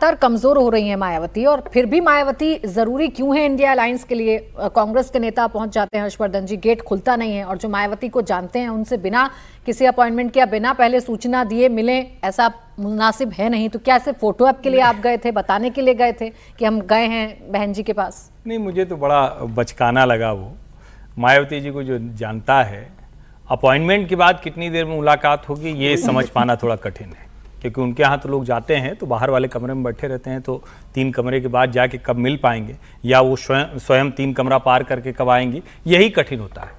लगातार कमजोर हो रही है मायावती, और फिर भी मायावती जरूरी क्यों है इंडिया अलायंस के लिए? कांग्रेस के नेता पहुंच जाते हैं हर्षवर्धन जी, गेट खुलता नहीं है, और जो मायावती को जानते हैं उनसे बिना किसी अपॉइंटमेंट के या बिना पहले सूचना दिए मिले, ऐसा मुनासिब है नहीं। तो क्या सिर्फ फोटो ऑप के लिए आप गए थे, बताने के लिए गए थे कि हम गए हैं बहन जी के पास? नहीं, मुझे तो बड़ा बचकाना लगा। वो मायावती जी को जो जानता है, अपॉइंटमेंट के बाद कितनी देर में मुलाकात होगी ये समझ पाना थोड़ा कठिन है, क्योंकि उनके यहाँ तो लोग जाते हैं तो बाहर वाले कमरे में बैठे रहते हैं, तो 3 कमरे के बाद जाके कब मिल पाएंगे, या वो स्वयं 3 कमरा पार करके कब आएंगी, यही कठिन होता है।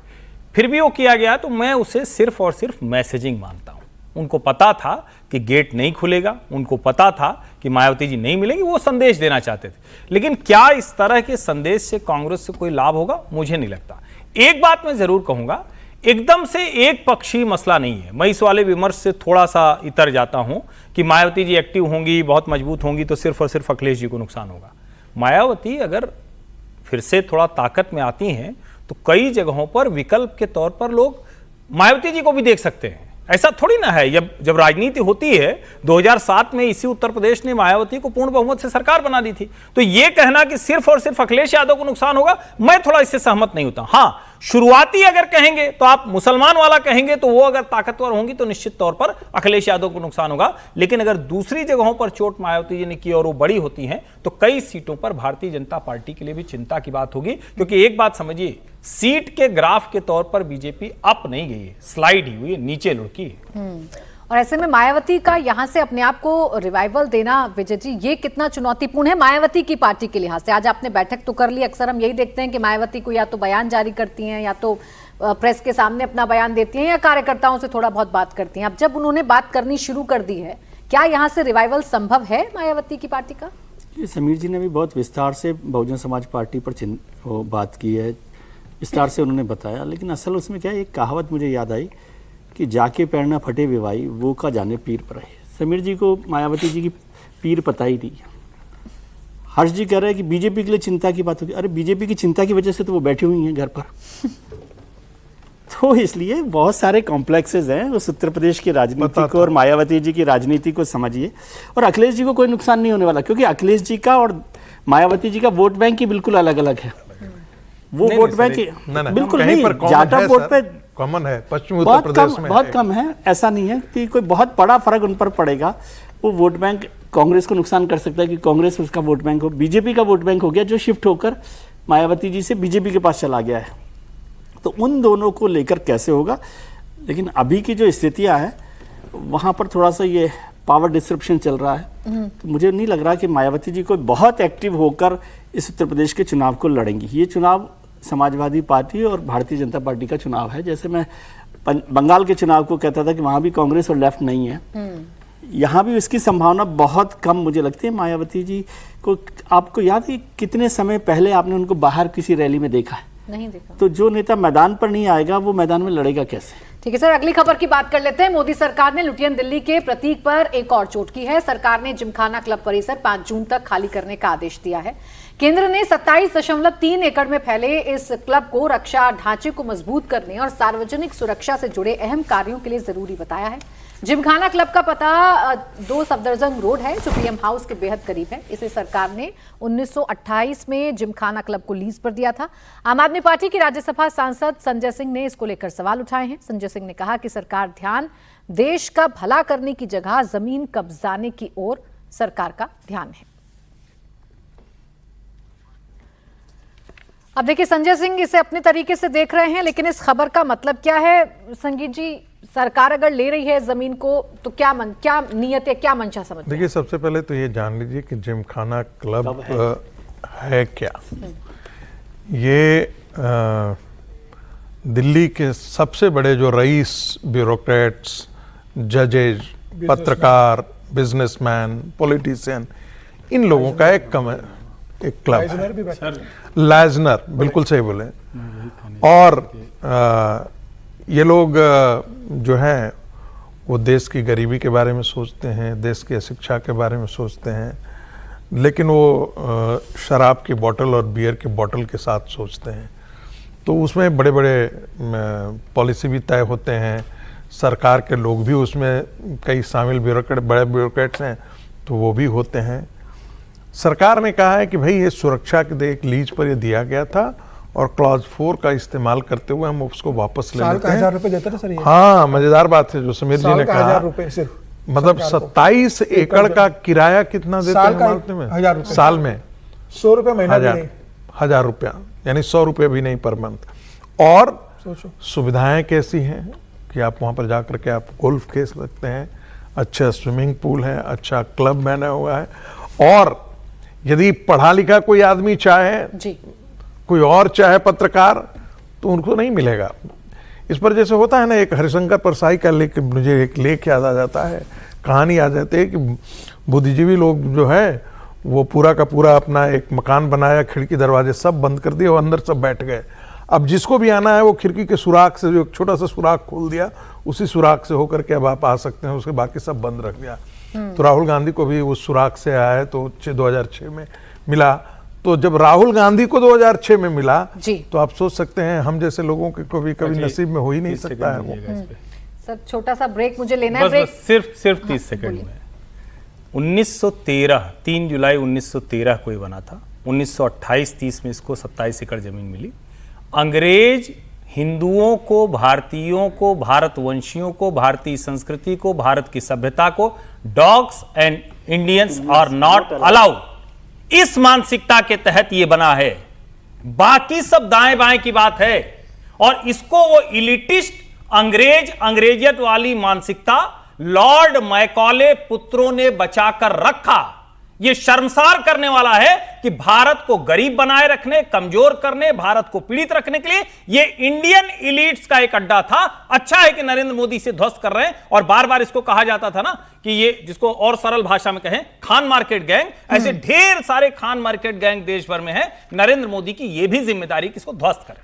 फिर भी वो किया गया तो मैं उसे सिर्फ और सिर्फ मैसेजिंग मानता हूँ। उनको पता था कि गेट नहीं खुलेगा, उनको पता था कि मायावती जी नहीं मिलेंगी, वो संदेश देना चाहते थे। लेकिन क्या इस तरह के संदेश से कांग्रेस से कोई लाभ होगा? मुझे नहीं लगता। एक बात मैं जरूर कहूंगा, एकदम से एक पक्षी मसला नहीं है। मैं इस वाले विमर्श से थोड़ा सा इतर जाता हूं कि मायावती जी एक्टिव होंगी, बहुत मजबूत होंगी तो सिर्फ और सिर्फ अखिलेश जी को नुकसान होगा। मायावती अगर फिर से थोड़ा ताकत में आती हैं तो कई जगहों पर विकल्प के तौर पर लोग मायावती जी को भी देख सकते हैं। ऐसा थोड़ी ना है, जब राजनीति होती है, 2007 में इसी उत्तर प्रदेश ने मायावती को पूर्ण बहुमत से सरकार बना दी थी। तो यह कहना कि सिर्फ और सिर्फ अखिलेश यादव को नुकसान होगा, मैं थोड़ा इससे सहमत नहीं होता। हां, शुरुआती अगर कहेंगे तो आप मुसलमान वाला कहेंगे तो वो अगर ताकतवर होंगी तो निश्चित तौर पर अखिलेश यादव को नुकसान होगा। लेकिन अगर दूसरी जगहों पर चोट मायावती जी ने की और वो बड़ी होती हैं तो कई सीटों पर भारतीय जनता पार्टी के लिए भी चिंता की बात होगी। क्योंकि एक बात समझिए, सीट के ग्राफ के तौर पर बीजेपी अप नहीं गई है, स्लाइड ही हुई है, नीचे लुढ़की है। और ऐसे में मायावती का यहां से अपने आप को रिवाइवल देना, विजय जी, ये कितना चुनौतीपूर्ण है मायावती की पार्टी के लिहाज से? आज आपने बैठक तो कर ली, अक्सर हम यही देखते हैं कि मायावती को या तो बयान जारी करती हैं या तो प्रेस के सामने अपना बयान देती हैं या कार्यकर्ताओं से थोड़ा बहुत बात करती हैं। अब जब उन्होंने बात करनी शुरू कर दी है, क्या यहाँ से रिवाइवल संभव है मायावती की पार्टी का? समीर जी ने भी बहुत विस्तार से बहुजन समाज पार्टी पर बात की है, विस्तार से उन्होंने बताया। लेकिन असल उसमें क्या है, एक कहावत मुझे याद आई कि जाके पैर ना फटे विवाई, वो का जाने पीर पर है। समीर जी को मायावती जी की पीर पता ही नहीं। हर्ष जी कह रहे हैं कि बीजेपी के लिए चिंता की बात होगी। अरे बीजेपी की चिंता की वजह से तो वो बैठी हुई हैं घर पर। तो इसलिए बहुत सारे कॉम्प्लेक्सेस हैं उस उत्तर प्रदेश की राजनीति को और मायावती जी की राजनीति को समझिए। और अखिलेश जी को कोई नुकसान नहीं होने वाला, क्योंकि अखिलेश जी का और मायावती जी का वोट बैंक ही बिल्कुल अलग अलग है। वो वोट बैंक बिल्कुल नहीं, जाटा वोट पे कॉमन है, पश्चिमी उत्तर प्रदेश में बहुत कम है। ऐसा नहीं है कि कोई बहुत बड़ा फर्क उन पर पड़ेगा। वो वोट बैंक कांग्रेस को नुकसान कर सकता है कि कांग्रेस उसका वोट बैंक हो। बीजेपी का वोट बैंक हो गया जो शिफ्ट होकर मायावती जी से बीजेपी के पास चला गया है। तो उन दोनों को लेकर कैसे होगा? लेकिन अभी की जो स्थितियां हैं वहां पर थोड़ा सा ये पावर डिस्ट्रिब्यूशन चल रहा है। तो मुझे नहीं लग रहा कि मायावती जी को बहुत एक्टिव होकर इस उत्तर प्रदेश के चुनाव को लड़ेंगी। ये चुनाव समाजवादी पार्टी और भारतीय जनता पार्टी का चुनाव है। जैसे मैं बंगाल के चुनाव को कहता था कि वहां भी कांग्रेस और लेफ्ट नहीं है, यहाँ भी इसकी संभावना बहुत कम मुझे लगती है। मायावती जी को आपको याद है कितने समय पहले आपने उनको बाहर किसी रैली में देखा है? नहीं देखा। तो जो नेता मैदान पर नहीं आएगा वो मैदान में लड़ेगा कैसे? ठीक है सर, अगली खबर की बात कर लेते हैं। मोदी सरकार ने लुटियन दिल्ली के प्रतीक पर एक और चोट की है। सरकार ने जिमखाना क्लब परिसर 5 जून तक खाली करने का आदेश दिया है। केंद्र ने 27.3 एकड़ में फैले इस क्लब को रक्षा ढांचे को मजबूत करने और सार्वजनिक सुरक्षा से जुड़े अहम कार्यों के लिए जरूरी बताया है। जिमखाना क्लब का पता 2 सफदरजंग रोड है, जो पीएम हाउस के बेहद करीब है। इसे सरकार ने 1928 में जिमखाना क्लब को लीज पर दिया था। आम आदमी पार्टी के राज्यसभा सांसद संजय सिंह ने इसको लेकर सवाल उठाए हैं। संजय सिंह ने कहा कि सरकार ध्यान देश का भला करने की जगह जमीन कब्जाने की ओर सरकार का ध्यान है। अब देखिए, संजय सिंह इसे अपने तरीके से देख रहे हैं, लेकिन इस खबर का मतलब क्या है? संगीत जी, सरकार अगर ले रही है जमीन को तो क्या नियत है, क्या मंशा समझते हैं? देखिए, सबसे पहले तो ये जान लीजिए कि जिमखाना क्लब है क्या। ये दिल्ली के सबसे बड़े जो रईस, ब्यूरोक्रेट्स, जजेज, पत्रकार, बिजनेसमैन, पॉलिटिशियन, इन लोगों का एक क्लब है। लाइजनर, बिल्कुल सही बोले। और ये लोग जो हैं वो देश की गरीबी के बारे में सोचते हैं, देश की शिक्षा के बारे में सोचते हैं, लेकिन वो शराब की बोतल और बियर की बोतल के साथ सोचते हैं। तो उसमें बड़े बड़े पॉलिसी भी तय होते हैं। सरकार के लोग भी उसमें कई शामिल, बड़े ब्यूरोक्रेट्स हैं तो वो भी होते हैं। सरकार ने कहा है कि भाई ये सुरक्षा के एक लीज पर ये दिया गया था और क्लॉज 4 का इस्तेमाल करते हुए हम उसको वापस ले साल लेते का हैं। 1000 रुपए देता था सर ये। हाँ, मजेदार बात है जो समीर जी साल ने का कहा। 1000 रुपए सिर्फ। मतलब सरकार को। 27 एकड़ का किराया कितना देते साल हैं का मालूम है? 1000 रुपए। साल में 100 रुपए महीना भी नहीं। 1000 रुपया, यानी 100 रुपये भी नहीं पर मंथ। और सोचो सुविधाएं कैसी हैं कि आप वहां पर जाकर के आप गोल्फ खेल सकते हैं, अच्छा स्विमिंग पूल है, अच्छा क्लब बना हुआ है। और यदि पढ़ा लिखा कोई आदमी चाहे, जी कोई और चाहे पत्रकार, तो उनको नहीं मिलेगा। इस पर जैसे होता है ना, एक हरिशंकर परसाई का लेख, मुझे एक लेख याद आ जाता है, कहानी आ जाती है कि बुद्धिजीवी लोग जो है वो पूरा का पूरा अपना एक मकान बनाया, खिड़की दरवाजे सब बंद कर दिए और अंदर सब बैठ गए। अब जिसको भी आना है वो खिड़की के सुराख से जो एक छोटा सा सुराख खोल दिया, उसी सुराख से होकर के अब आप आ सकते हैं, उसके बाकी सब बंद रख दिया। तो राहुल गांधी को भी उस सुराख से आया है, तो 2006 में मिला। तो जब राहुल गांधी को 2006 में मिला जी। तो आप सोच सकते हैं हम जैसे लोगों के कभी जी, नसीब में हो ही नहीं 30 सकता है सेकंड वो। दीजिएगा इस पे। सर, छोटा सा ब्रेक मुझे लेना है। बस ब्रेक बस सिर्फ 30 सेकंड में 1913 3 जुलाई 1913 को ये बना था। 1928-30 में इसको 27 एकड़ जमीन मिली। अंग्रेज हिंदुओं को, भारतीयों को, भारतवंशियों को, भारतीय संस्कृति को, भारत की सभ्यता को dogs and Indians are not allowed, इस मानसिकता के तहत ये बना है। बाकी सब दाएं बाएं की बात है। और इसको वो इलिटिस्ट अंग्रेजियत वाली मानसिकता लॉर्ड मैकॉले पुत्रों ने बचाकर रखा। यह शर्मसार करने वाला है कि भारत को गरीब बनाए रखने, कमजोर करने, भारत को पीड़ित रखने के लिए यह इंडियन इलीट्स का एक अड्डा था। अच्छा है कि नरेंद्र मोदी इसे ध्वस्त कर रहे हैं। और बार बार इसको कहा जाता था ना कि ये, जिसको और सरल भाषा में कहें, खान मार्केट गैंग। ऐसे ढेर सारे खान मार्केट गैंग देश भर में है। नरेंद्र मोदी की यह भी जिम्मेदारी कि इसको ध्वस्त करें।